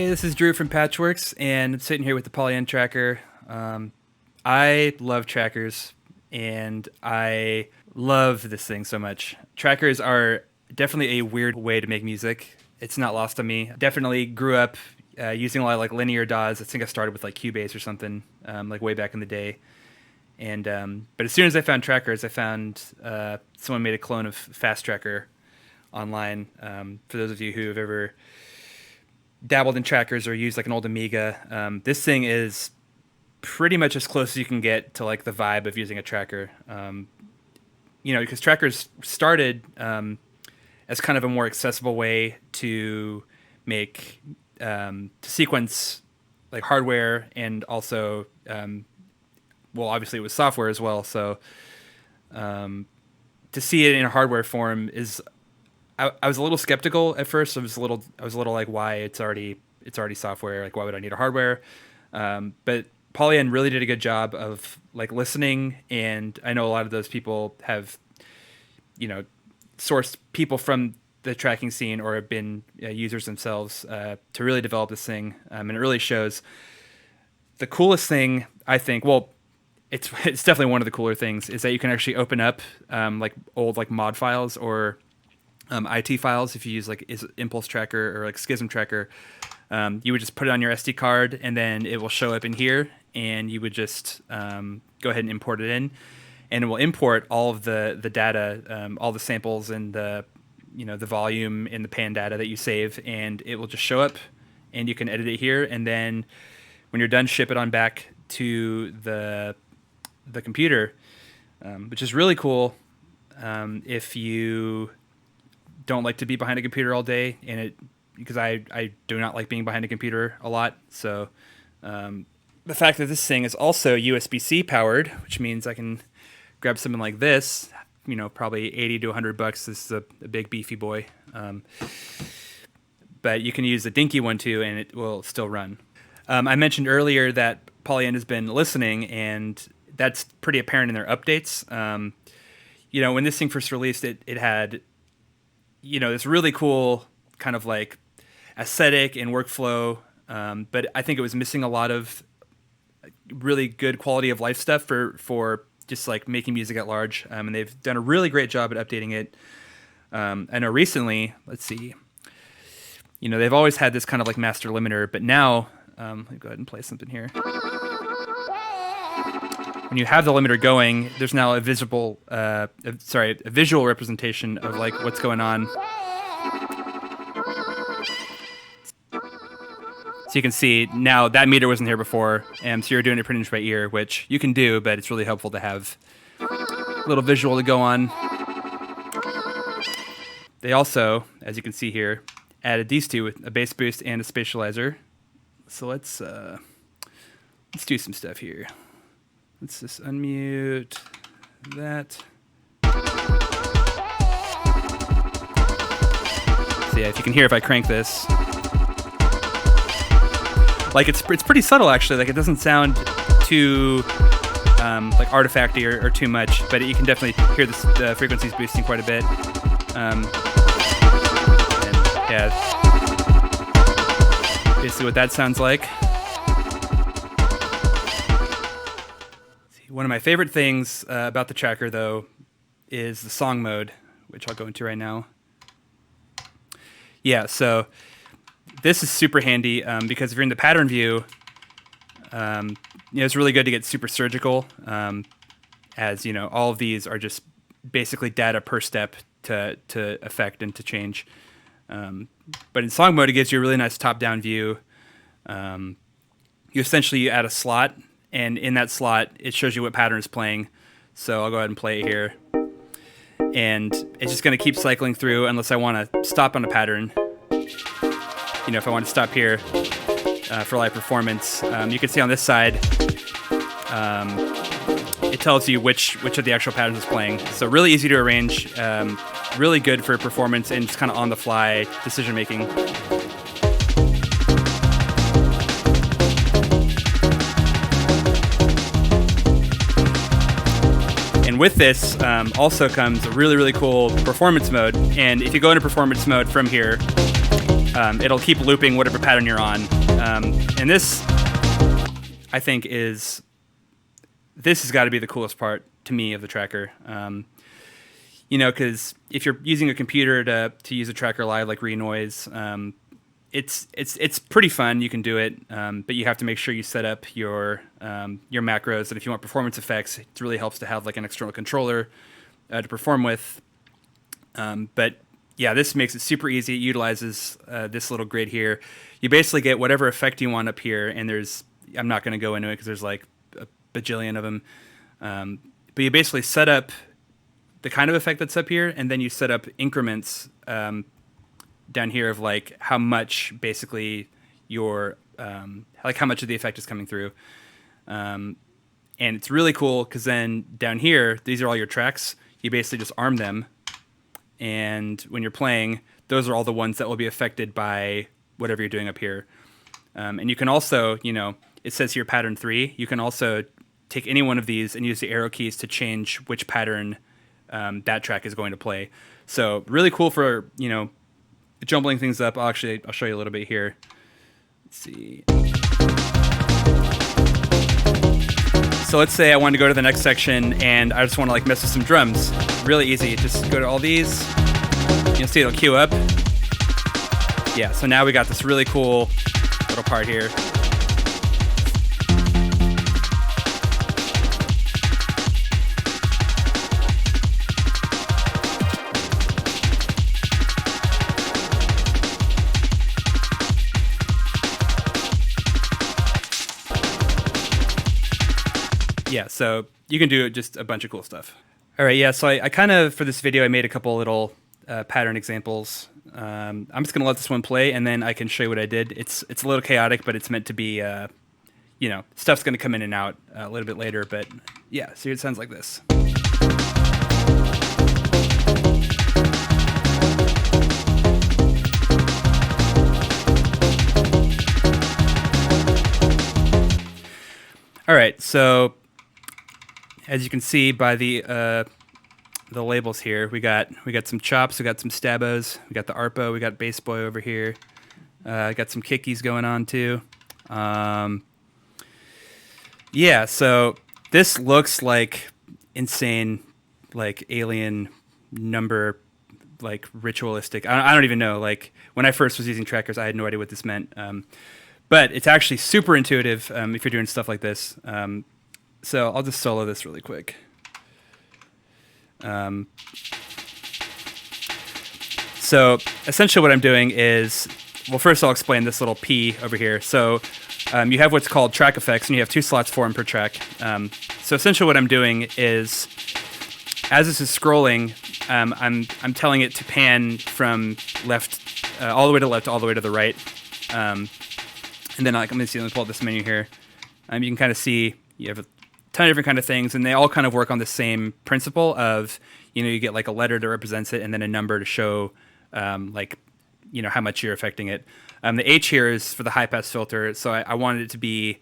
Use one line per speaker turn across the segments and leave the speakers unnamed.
Hey, this is Drew from Patchwerks, and I'm sitting here with the Polyend Tracker. I love trackers, and I love this thing so much. Trackers are definitely a weird way to make music. It's not lost on me. Definitely grew up using a lot of like linear DAWs. I think I started with like Cubase or something, like way back in the day. And but as soon as I found trackers, I found someone made a clone of Fast Tracker online. For those of you who have ever dabbled in trackers or used like an old Amiga, this thing is pretty much as close as you can get to like the vibe of using a tracker. Because trackers started as kind of a more accessible way to make to sequence like hardware, and also obviously it was software as well. So to see it in a hardware form is, I was a little skeptical at first. I was a little like, why? It's already software. Like, why would I need a hardware? But Polyend really did a good job of like listening, and I know a lot of those people have, sourced people from the tracking scene or have been users themselves to really develop this thing, and it really shows. The coolest thing, I think, it's definitely one of the cooler things, is that you can actually open up like old like mod files or IT files. If you use like Impulse Tracker or like Schism Tracker, you would just put it on your SD card, and then it will show up in here, and you would just go ahead and import it in, and it will import all of the data, all the samples and the volume and the pan data that you save, and it will just show up, and you can edit it here, and then when you're done, ship it on back to the computer, which is really cool if you don't like to be behind a computer all day, because I do not like being behind a computer a lot. So the fact that this thing is also USB-C powered, which means I can grab something like this, probably $80 to $100. This is a big beefy boy, but you can use the dinky one too, and it will still run. I mentioned earlier that Polyend has been listening, and that's pretty apparent in their updates. When this thing first released, it had this really cool kind of like aesthetic and workflow, but I think it was missing a lot of really good quality of life stuff for just like making music at large, and they've done a really great job at updating it. I know recently, let's see, they've always had this kind of like master limiter, but now let me go ahead and play something here. When you have the limiter going, there's now a visual representation of like what's going on. So you can see now that meter wasn't here before, and so you're doing it pretty much by ear, which you can do, but it's really helpful to have a little visual to go on. They also, as you can see here, added these two with a bass boost and a spatializer. So let's do some stuff here. Let's just unmute that. So yeah, if you can hear if I crank this, like it's pretty subtle actually. Like it doesn't sound too like artifacty or too much, but you can definitely hear the frequencies boosting quite a bit. And yeah, basically what that sounds like. One of my favorite things about the tracker, though, is the song mode, which I'll go into right now. Yeah, so this is super handy because if you're in the pattern view, it's really good to get super surgical, as all of these are just basically data per step to affect and to change. But in song mode, it gives you a really nice top-down view. You add a slot, and in that slot, it shows you what pattern is playing. So I'll go ahead and play it here. And it's just going to keep cycling through unless I want to stop on a pattern. If I want to stop here for live performance, you can see on this side, it tells you which of the actual patterns is playing. So really easy to arrange, really good for performance, and just kind of on-the-fly decision-making. And with this also comes a really, really cool performance mode. And if you go into performance mode from here, it'll keep looping whatever pattern you're on. And this, I think, this has got to be the coolest part to me of the tracker. Because if you're using a computer to use a tracker live like Renoise, it's pretty fun. You can do it, but you have to make sure you set up your macros. And if you want performance effects, it really helps to have like an external controller to perform with. But yeah, this makes it super easy. It utilizes this little grid here. You basically get whatever effect you want up here, and I'm not going to go into it because there's like a bajillion of them. But you basically set up the kind of effect that's up here, and then you set up increments down here of like how much basically your like how much of the effect is coming through. And it's really cool because then down here, these are all your tracks. You basically just arm them, and when you're playing, those are all the ones that will be affected by whatever you're doing up here. And you can also, it says here pattern 3. You can also take any one of these and use the arrow keys to change which pattern that track is going to play. So really cool for, jumbling things up. I'll show you a little bit here. Let's see. So let's say I want to go to the next section and I just want to like mess with some drums. Really easy. Just go to all these. You'll see it'll queue up. Yeah, so now we got this really cool little part here. Yeah, so you can do just a bunch of cool stuff. All right, yeah, so I kind of, for this video, I made a couple little pattern examples. I'm just going to let this one play, and then I can show you what I did. It's a little chaotic, but it's meant to be, stuff's going to come in and out a little bit later. But yeah, so it sounds like this. All right, so as you can see by the labels here, we got some chops, we got some stabos, we got the arpo, we got bass boy over here, got some kickies going on too. Yeah, so this looks like insane, like alien number, like ritualistic. I don't even know. Like when I first was using trackers, I had no idea what this meant. But it's actually super intuitive if you're doing stuff like this. So I'll just solo this really quick. So essentially what I'm doing is, well, first I'll explain this little P over here. So you have what's called track effects, and you have 2 slots for them per track. So essentially what I'm doing is, as this is scrolling, I'm telling it to pan from left, all the way to left, all the way to the right. And then let me pull up this menu here. You can kind of see you have a ton of different kind of things, and they all kind of work on the same principle of, you get like a letter that represents it, and then a number to show, how much you're affecting it. The H here is for the high pass filter, so I wanted it to be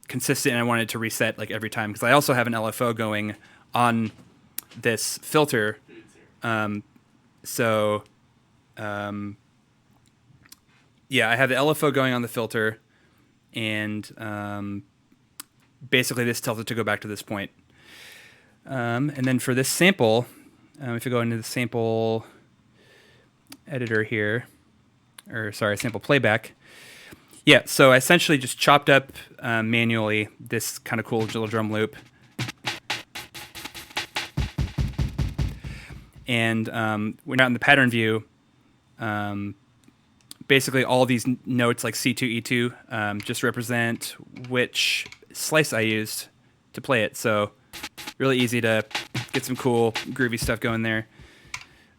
consistent, and I wanted it to reset like every time, because I also have an LFO going on this filter. Yeah, I have the LFO going on the filter, and basically this tells it to go back to this point. And then for this sample, if you go into the sample editor here, sample playback. Yeah, so I essentially just chopped up manually this kind of cool little drum loop. And we're not in the pattern view. Basically all these notes like C2, E2 just represent which slice I used to play it. So really easy to get some cool groovy stuff going there.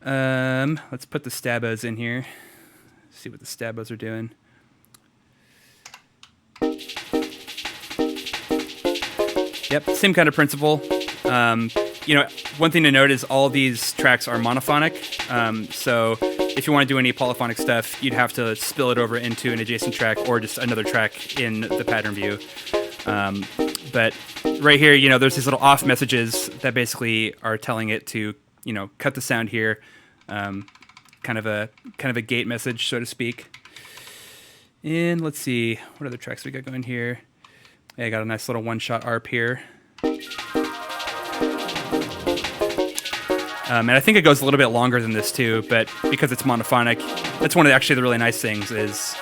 Let's put the stabos in here. See what the stabos are doing. Yep, same kind of principle. One thing to note is all these tracks are monophonic. So if you want to do any polyphonic stuff, you'd have to spill it over into an adjacent track or just another track in the pattern view. But right here, there's these little off messages that basically are telling it to, cut the sound here. kind of a gate message, so to speak. And let's see what other tracks we got going here. Yeah, I got a nice little one-shot ARP here. And I think it goes a little bit longer than this too, but because it's monophonic, that's one of the really nice things is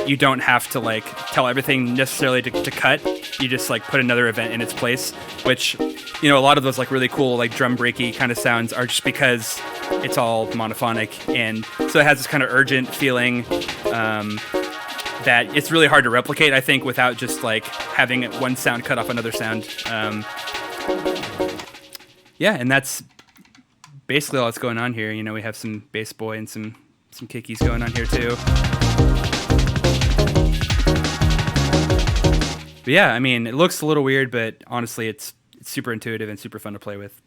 you don't have to like tell everything necessarily to cut. You just like put another event in its place, which, you know, a lot of those like really cool like drum breaky kind of sounds are just because it's all monophonic, and so it has this kind of urgent feeling that it's really hard to replicate, I think, without just like having one sound cut off another sound. Yeah, and that's basically all that's going on here. You know, we have some bass boy and some kickies going on here too. But yeah, I mean, it looks a little weird, but honestly, it's super intuitive and super fun to play with.